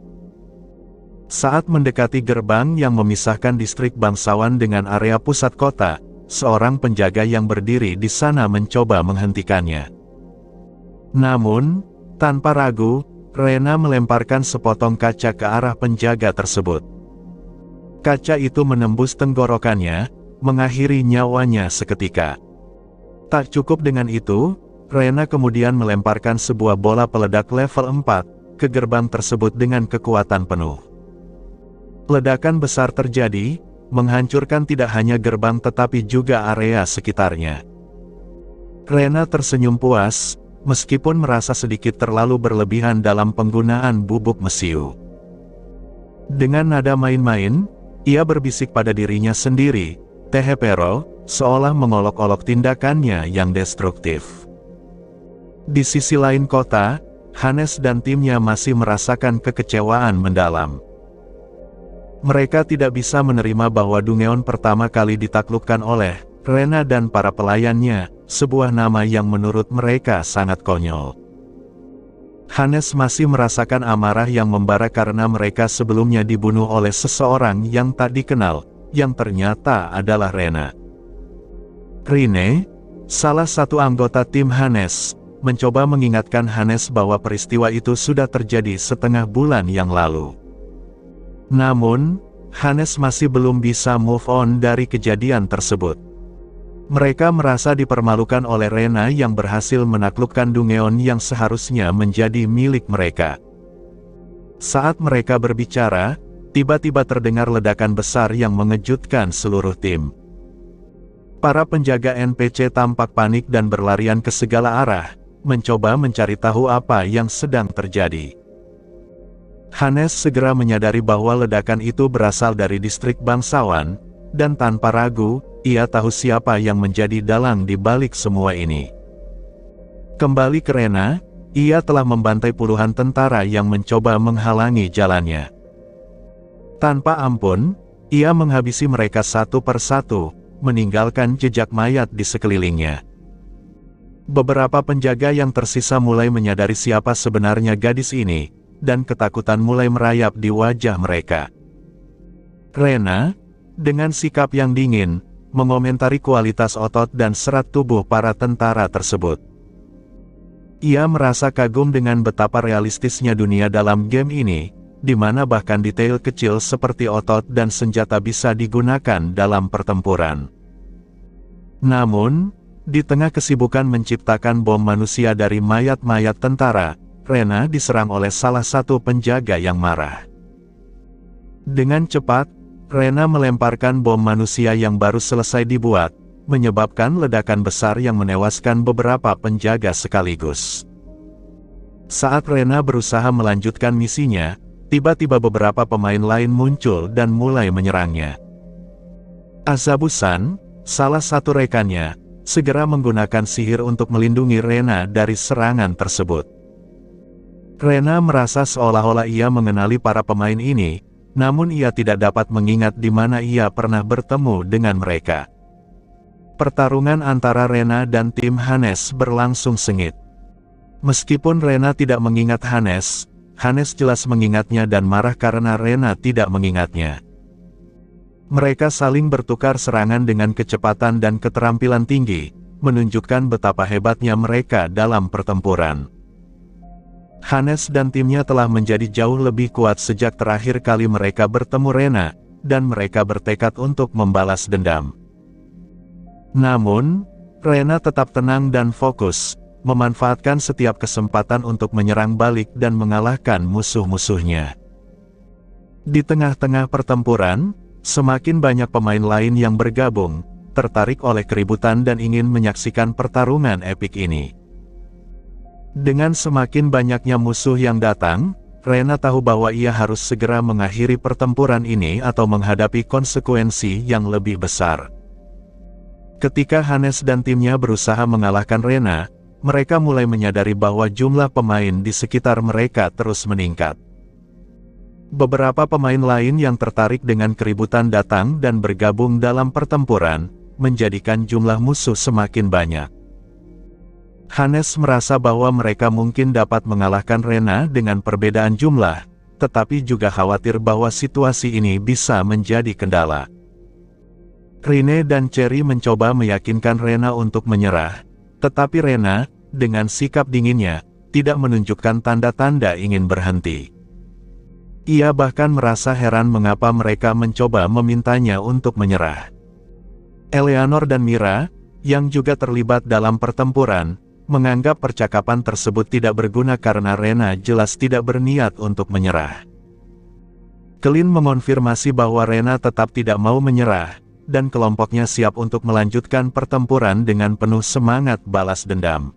Saat mendekati gerbang yang memisahkan distrik bangsawan dengan area pusat kota, seorang penjaga yang berdiri di sana mencoba menghentikannya. Namun, tanpa ragu, Rena melemparkan sepotong kaca ke arah penjaga tersebut. Kaca itu menembus tenggorokannya, mengakhiri nyawanya seketika. Tak cukup dengan itu, Rena kemudian melemparkan sebuah bola peledak level 4 ke gerbang tersebut dengan kekuatan penuh. Ledakan besar terjadi, menghancurkan tidak hanya gerbang tetapi juga area sekitarnya. Rena tersenyum puas, meskipun merasa sedikit terlalu berlebihan dalam penggunaan bubuk mesiu. Dengan nada main-main, ia berbisik pada dirinya sendiri, Tehepero, seolah mengolok-olok tindakannya yang destruktif. Di sisi lain kota, Hannes dan timnya masih merasakan kekecewaan mendalam. Mereka tidak bisa menerima bahwa Dungeon pertama kali ditaklukkan oleh Rena dan para pelayannya, sebuah nama yang menurut mereka sangat konyol. Hannes masih merasakan amarah yang membara karena mereka sebelumnya dibunuh oleh seseorang yang tak dikenal, yang ternyata adalah Rena. Rine, salah satu anggota tim Hannes, mencoba mengingatkan Hannes bahwa peristiwa itu sudah terjadi setengah bulan yang lalu. Namun, Hannes masih belum bisa move on dari kejadian tersebut. Mereka merasa dipermalukan oleh Rena yang berhasil menaklukkan Dungeon yang seharusnya menjadi milik mereka. Saat mereka berbicara, tiba-tiba terdengar ledakan besar yang mengejutkan seluruh tim. Para penjaga NPC tampak panik dan berlarian ke segala arah, mencoba mencari tahu apa yang sedang terjadi. Hannes segera menyadari bahwa ledakan itu berasal dari distrik bangsawan, dan tanpa ragu, ia tahu siapa yang menjadi dalang di balik semua ini. Kembali ke Rena, ia telah membantai puluhan tentara yang mencoba menghalangi jalannya. Tanpa ampun, ia menghabisi mereka satu persatu, meninggalkan jejak mayat di sekelilingnya. Beberapa penjaga yang tersisa mulai menyadari siapa sebenarnya gadis ini, dan ketakutan mulai merayap di wajah mereka. Rena, dengan sikap yang dingin, mengomentari kualitas otot dan serat tubuh para tentara tersebut. Ia merasa kagum dengan betapa realistisnya dunia dalam game ini, di mana bahkan detail kecil seperti otot dan senjata bisa digunakan dalam pertempuran. Namun, di tengah kesibukan menciptakan bom manusia dari mayat-mayat tentara, Rena diserang oleh salah satu penjaga yang marah. Dengan cepat, Rena melemparkan bom manusia yang baru selesai dibuat, menyebabkan ledakan besar yang menewaskan beberapa penjaga sekaligus. Saat Rena berusaha melanjutkan misinya, tiba-tiba beberapa pemain lain muncul dan mulai menyerangnya. Azabusan, salah satu rekannya, segera menggunakan sihir untuk melindungi Rena dari serangan tersebut. Rena merasa seolah-olah ia mengenali para pemain ini, namun ia tidak dapat mengingat di mana ia pernah bertemu dengan mereka. Pertarungan antara Rena dan tim Hannes berlangsung sengit. Meskipun Rena tidak mengingat Hannes, Hannes jelas mengingatnya dan marah karena Rena tidak mengingatnya. Mereka saling bertukar serangan dengan kecepatan dan keterampilan tinggi, menunjukkan betapa hebatnya mereka dalam pertempuran. Hannes dan timnya telah menjadi jauh lebih kuat sejak terakhir kali mereka bertemu Rena, dan mereka bertekad untuk membalas dendam. Namun, Rena tetap tenang dan fokus, memanfaatkan setiap kesempatan untuk menyerang balik dan mengalahkan musuh-musuhnya. Di tengah-tengah pertempuran, semakin banyak pemain lain yang bergabung, tertarik oleh keributan dan ingin menyaksikan pertarungan epik ini. Dengan semakin banyaknya musuh yang datang, Rena tahu bahwa ia harus segera mengakhiri pertempuran ini atau menghadapi konsekuensi yang lebih besar. Ketika Hannes dan timnya berusaha mengalahkan Rena, mereka mulai menyadari bahwa jumlah pemain di sekitar mereka terus meningkat. Beberapa pemain lain yang tertarik dengan keributan datang dan bergabung dalam pertempuran, menjadikan jumlah musuh semakin banyak. Hannes merasa bahwa mereka mungkin dapat mengalahkan Rena dengan perbedaan jumlah, tetapi juga khawatir bahwa situasi ini bisa menjadi kendala. Rene dan Cherry mencoba meyakinkan Rena untuk menyerah, tetapi Rena, dengan sikap dinginnya, tidak menunjukkan tanda-tanda ingin berhenti. Ia bahkan merasa heran mengapa mereka mencoba memintanya untuk menyerah. Eleanor dan Mira, yang juga terlibat dalam pertempuran, menganggap percakapan tersebut tidak berguna karena Rena jelas tidak berniat untuk menyerah. Clint mengonfirmasi bahwa Rena tetap tidak mau menyerah, dan kelompoknya siap untuk melanjutkan pertempuran dengan penuh semangat balas dendam.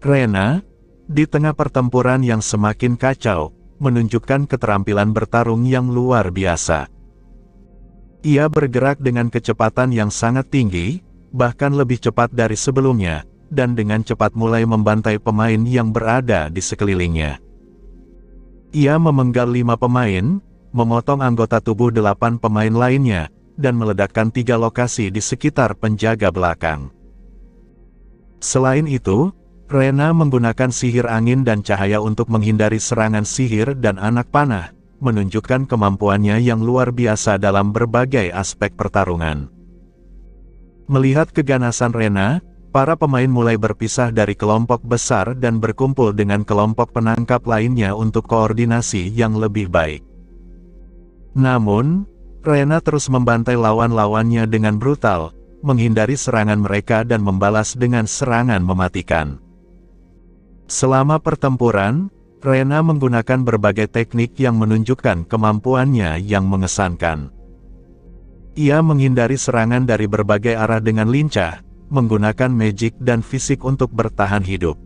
Rena, di tengah pertempuran yang semakin kacau, menunjukkan keterampilan bertarung yang luar biasa. Ia bergerak dengan kecepatan yang sangat tinggi, bahkan lebih cepat dari sebelumnya, dan dengan cepat mulai membantai pemain yang berada di sekelilingnya. Ia memenggal 5 pemain, memotong anggota tubuh 8 pemain lainnya, dan meledakkan 3 lokasi di sekitar penjaga belakang. Selain itu, Rena menggunakan sihir angin dan cahaya untuk menghindari serangan sihir dan anak panah, menunjukkan kemampuannya yang luar biasa dalam berbagai aspek pertarungan. Melihat keganasan Rena, para pemain mulai berpisah dari kelompok besar dan berkumpul dengan kelompok penangkap lainnya untuk koordinasi yang lebih baik. Namun, Rena terus membantai lawan-lawannya dengan brutal, menghindari serangan mereka dan membalas dengan serangan mematikan. Selama pertempuran, Rena menggunakan berbagai teknik yang menunjukkan kemampuannya yang mengesankan. Ia menghindari serangan dari berbagai arah dengan lincah, menggunakan magic dan fisik untuk bertahan hidup.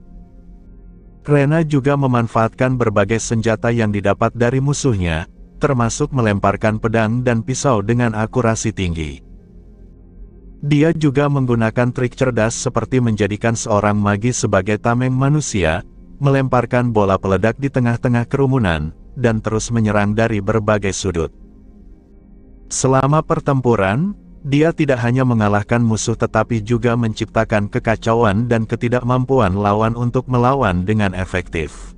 Rena juga memanfaatkan berbagai senjata yang didapat dari musuhnya, termasuk melemparkan pedang dan pisau dengan akurasi tinggi. Dia juga menggunakan trik cerdas seperti menjadikan seorang magis sebagai tameng manusia, melemparkan bola peledak di tengah-tengah kerumunan, dan terus menyerang dari berbagai sudut. Selama pertempuran, dia tidak hanya mengalahkan musuh tetapi juga menciptakan kekacauan dan ketidakmampuan lawan untuk melawan dengan efektif.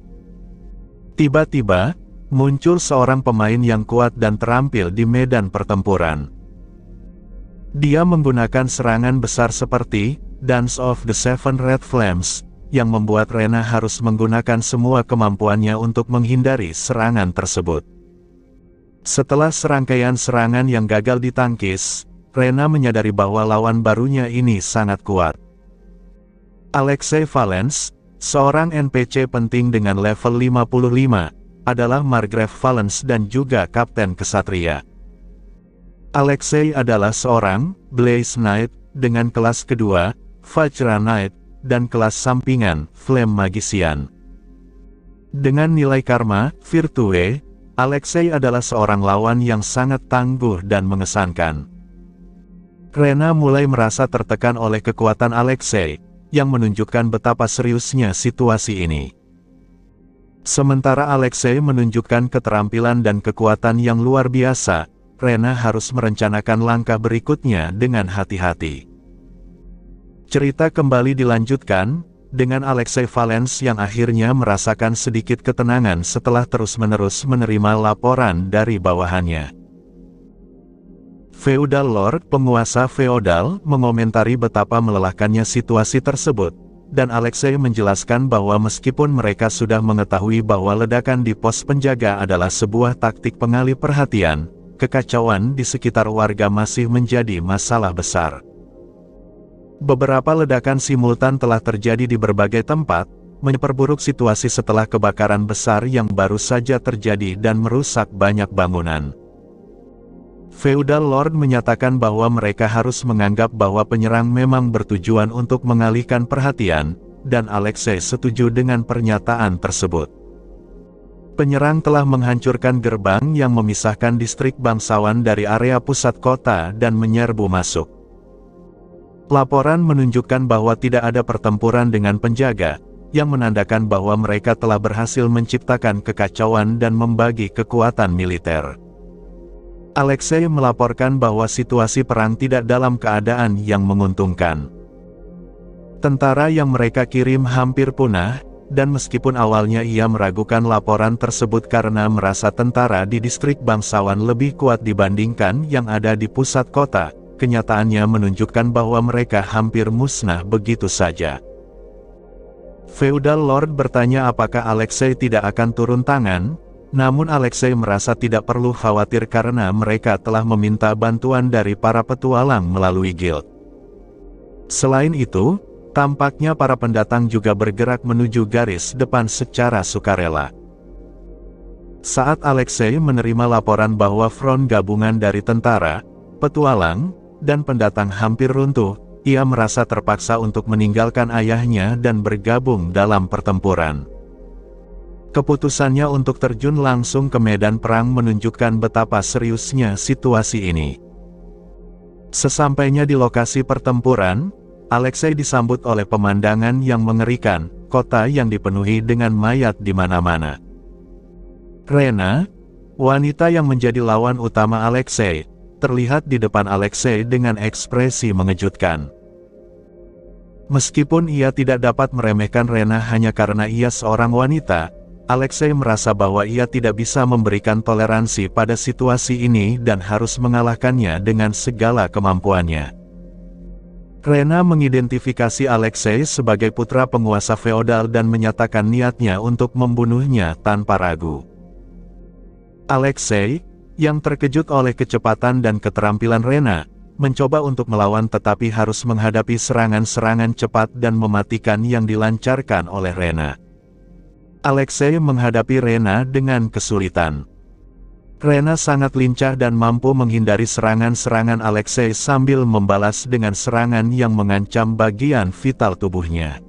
Tiba-tiba, muncul seorang pemain yang kuat dan terampil di medan pertempuran. Dia menggunakan serangan besar seperti Dance of the Seven Red Flames, yang membuat Rena harus menggunakan semua kemampuannya untuk menghindari serangan tersebut. Setelah serangkaian serangan yang gagal ditangkis, Rena menyadari bahwa lawan barunya ini sangat kuat. Alexei Valens, seorang NPC penting dengan level 55, adalah Margrave Valens dan juga Kapten Kesatria. Alexei adalah seorang Blaze Knight dengan kelas kedua, Vajra Knight, dan kelas sampingan, Flame Magician. Dengan nilai karma, Virtue, Alexei adalah seorang lawan yang sangat tangguh dan mengesankan. Rena mulai merasa tertekan oleh kekuatan Alexei, yang menunjukkan betapa seriusnya situasi ini. Sementara Alexei menunjukkan keterampilan dan kekuatan yang luar biasa, Rena harus merencanakan langkah berikutnya dengan hati-hati. Cerita kembali dilanjutkan, dengan Alexei Valens yang akhirnya merasakan sedikit ketenangan setelah terus-menerus menerima laporan dari bawahannya. Feudal Lord, penguasa feodal, mengomentari betapa melelahkannya situasi tersebut, dan Alexei menjelaskan bahwa meskipun mereka sudah mengetahui bahwa ledakan di pos penjaga adalah sebuah taktik pengalih perhatian, kekacauan di sekitar warga masih menjadi masalah besar. Beberapa ledakan simultan telah terjadi di berbagai tempat, memperburuk situasi setelah kebakaran besar yang baru saja terjadi dan merusak banyak bangunan. Feudal Lord menyatakan bahwa mereka harus menganggap bahwa penyerang memang bertujuan untuk mengalihkan perhatian, dan Alexei setuju dengan pernyataan tersebut. Penyerang telah menghancurkan gerbang yang memisahkan distrik bangsawan dari area pusat kota dan menyerbu masuk. Laporan menunjukkan bahwa tidak ada pertempuran dengan penjaga, yang menandakan bahwa mereka telah berhasil menciptakan kekacauan dan membagi kekuatan militer. Alexei melaporkan bahwa situasi perang tidak dalam keadaan yang menguntungkan. Tentara yang mereka kirim hampir punah, dan meskipun awalnya ia meragukan laporan tersebut karena merasa tentara di distrik bangsawan lebih kuat dibandingkan yang ada di pusat kota, kenyataannya menunjukkan bahwa mereka hampir musnah begitu saja. Feudal Lord bertanya apakah Alexei tidak akan turun tangan, namun Alexei merasa tidak perlu khawatir karena mereka telah meminta bantuan dari para petualang melalui guild. Selain itu, tampaknya para pendatang juga bergerak menuju garis depan secara sukarela. Saat Alexei menerima laporan bahwa front gabungan dari tentara, petualang, dan pendatang hampir runtuh, ia merasa terpaksa untuk meninggalkan ayahnya dan bergabung dalam pertempuran. Keputusannya untuk terjun langsung ke medan perang menunjukkan betapa seriusnya situasi ini. Sesampainya di lokasi pertempuran, Alexei disambut oleh pemandangan yang mengerikan, kota yang dipenuhi dengan mayat di mana-mana. Rena, wanita yang menjadi lawan utama Alexei, terlihat di depan Alexei dengan ekspresi mengejutkan. Meskipun ia tidak dapat meremehkan Rena hanya karena ia seorang wanita, Alexei merasa bahwa ia tidak bisa memberikan toleransi pada situasi ini dan harus mengalahkannya dengan segala kemampuannya. Rena mengidentifikasi Alexei sebagai putra penguasa feodal dan menyatakan niatnya untuk membunuhnya tanpa ragu. Alexei, yang terkejut oleh kecepatan dan keterampilan Rena, mencoba untuk melawan tetapi harus menghadapi serangan-serangan cepat dan mematikan yang dilancarkan oleh Rena. Alexei menghadapi Rena dengan kesulitan. Rena sangat lincah dan mampu menghindari serangan-serangan Alexei sambil membalas dengan serangan yang mengancam bagian vital tubuhnya.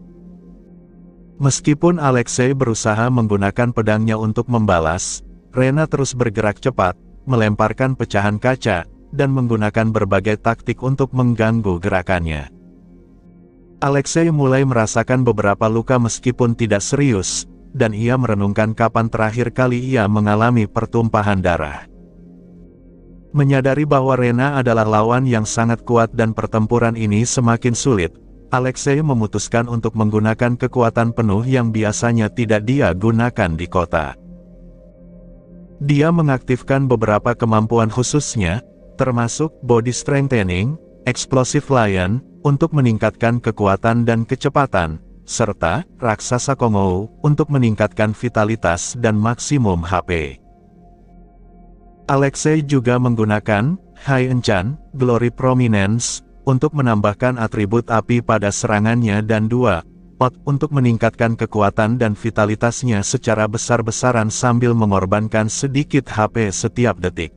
Meskipun Alexei berusaha menggunakan pedangnya untuk membalas, Rena terus bergerak cepat, melemparkan pecahan kaca, dan menggunakan berbagai taktik untuk mengganggu gerakannya. Alexei mulai merasakan beberapa luka meskipun tidak serius, dan ia merenungkan kapan terakhir kali ia mengalami pertumpahan darah. Menyadari bahwa Rena adalah lawan yang sangat kuat dan pertempuran ini semakin sulit, Alexei memutuskan untuk menggunakan kekuatan penuh yang biasanya tidak dia gunakan di kota. Dia mengaktifkan beberapa kemampuan khususnya, termasuk Body Strengthening, Explosive Lion, untuk meningkatkan kekuatan dan kecepatan, serta raksasa Kongou untuk meningkatkan vitalitas dan maksimum HP. Alexei juga menggunakan High Enchant, Glory Prominence, untuk menambahkan atribut api pada serangannya dan 2 pot untuk meningkatkan kekuatan dan vitalitasnya secara besar-besaran sambil mengorbankan sedikit HP setiap detik.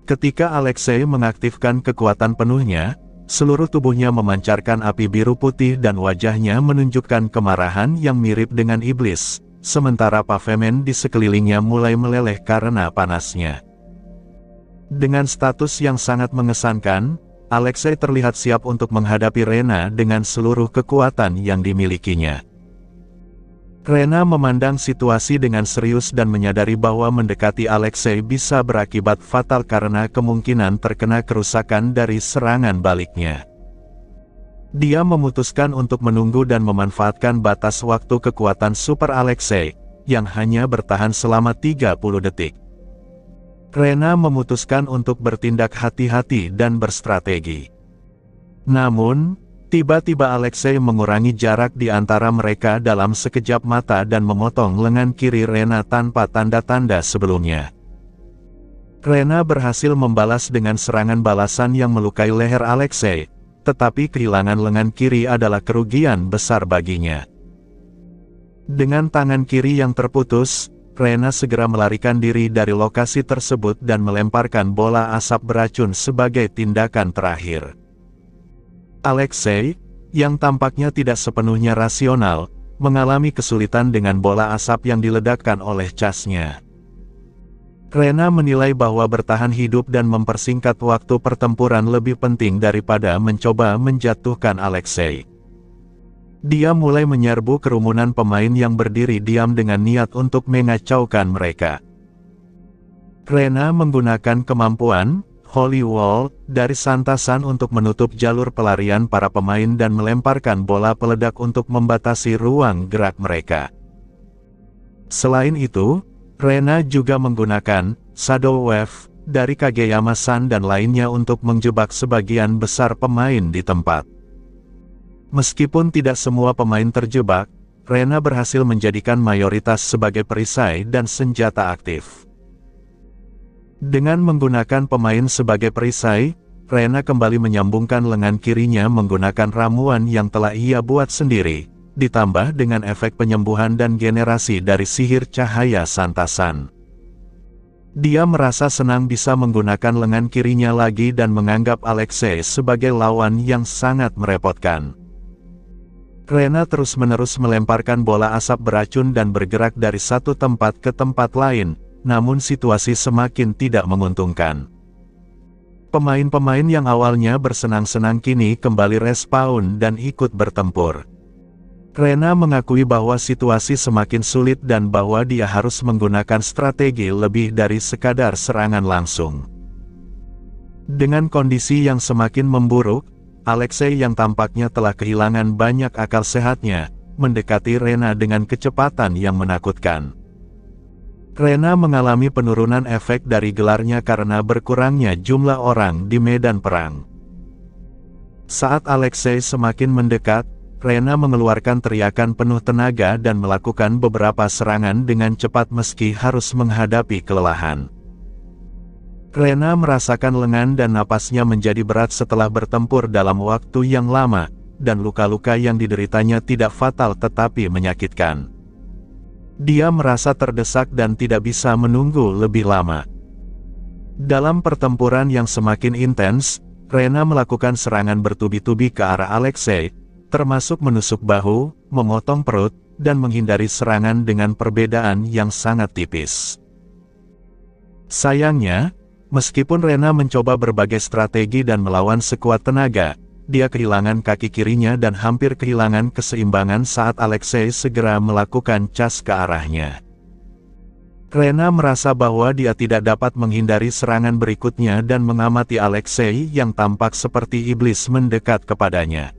Ketika Alexei mengaktifkan kekuatan penuhnya, seluruh tubuhnya memancarkan api biru putih dan wajahnya menunjukkan kemarahan yang mirip dengan iblis, sementara pavement di sekelilingnya mulai meleleh karena panasnya. Dengan status yang sangat mengesankan, Alexei terlihat siap untuk menghadapi Rena dengan seluruh kekuatan yang dimilikinya. Rena memandang situasi dengan serius dan menyadari bahwa mendekati Alexei bisa berakibat fatal karena kemungkinan terkena kerusakan dari serangan baliknya. Dia memutuskan untuk menunggu dan memanfaatkan batas waktu kekuatan Super Alexei, yang hanya bertahan selama 30 detik. Rena memutuskan untuk bertindak hati-hati dan berstrategi. Namun, tiba-tiba Alexei mengurangi jarak di antara mereka dalam sekejap mata dan memotong lengan kiri Rena tanpa tanda-tanda sebelumnya. Rena berhasil membalas dengan serangan balasan yang melukai leher Alexei, tetapi kehilangan lengan kiri adalah kerugian besar baginya. Dengan tangan kiri yang terputus, Rena segera melarikan diri dari lokasi tersebut dan melemparkan bola asap beracun sebagai tindakan terakhir. Alexei, yang tampaknya tidak sepenuhnya rasional, mengalami kesulitan dengan bola asap yang diledakkan oleh casnya. Rena menilai bahwa bertahan hidup dan mempersingkat waktu pertempuran lebih penting daripada mencoba menjatuhkan Alexei. Dia mulai menyerbu kerumunan pemain yang berdiri diam dengan niat untuk mengacaukan mereka. Rena menggunakan kemampuan Holy Wall dari Santasan untuk menutup jalur pelarian para pemain dan melemparkan bola peledak untuk membatasi ruang gerak mereka. Selain itu, Rena juga menggunakan Shadow Wave dari Kageyama-san dan lainnya untuk menjebak sebagian besar pemain di tempat. Meskipun tidak semua pemain terjebak, Rena berhasil menjadikan mayoritas sebagai perisai dan senjata aktif. Dengan menggunakan pemain sebagai perisai, Rena kembali menyambungkan lengan kirinya menggunakan ramuan yang telah ia buat sendiri, ditambah dengan efek penyembuhan dan generasi dari sihir cahaya Santasan. Dia merasa senang bisa menggunakan lengan kirinya lagi dan menganggap Alexei sebagai lawan yang sangat merepotkan. Rena terus-menerus melemparkan bola asap beracun dan bergerak dari satu tempat ke tempat lain, namun situasi semakin tidak menguntungkan. Pemain-pemain yang awalnya bersenang-senang kini kembali respawn dan ikut bertempur. Rena mengakui bahwa situasi semakin sulit dan bahwa dia harus menggunakan strategi lebih dari sekadar serangan langsung. Dengan kondisi yang semakin memburuk, Alexei yang tampaknya telah kehilangan banyak akal sehatnya, mendekati Rena dengan kecepatan yang menakutkan. Rena mengalami penurunan efek dari gelarnya karena berkurangnya jumlah orang di medan perang. Saat Alexei semakin mendekat, Rena mengeluarkan teriakan penuh tenaga dan melakukan beberapa serangan dengan cepat meski harus menghadapi kelelahan. Rena merasakan lengan dan napasnya menjadi berat setelah bertempur dalam waktu yang lama, dan luka-luka yang dideritanya tidak fatal tetapi menyakitkan. Dia merasa terdesak dan tidak bisa menunggu lebih lama. Dalam pertempuran yang semakin intens, Rena melakukan serangan bertubi-tubi ke arah Alexei, termasuk menusuk bahu, memotong perut, dan menghindari serangan dengan perbedaan yang sangat tipis. Sayangnya, meskipun Rena mencoba berbagai strategi dan melawan sekuat tenaga, dia kehilangan kaki kirinya dan hampir kehilangan keseimbangan saat Alexei segera melakukan cas ke arahnya. Rena merasa bahwa dia tidak dapat menghindari serangan berikutnya dan mengamati Alexei yang tampak seperti iblis mendekat kepadanya.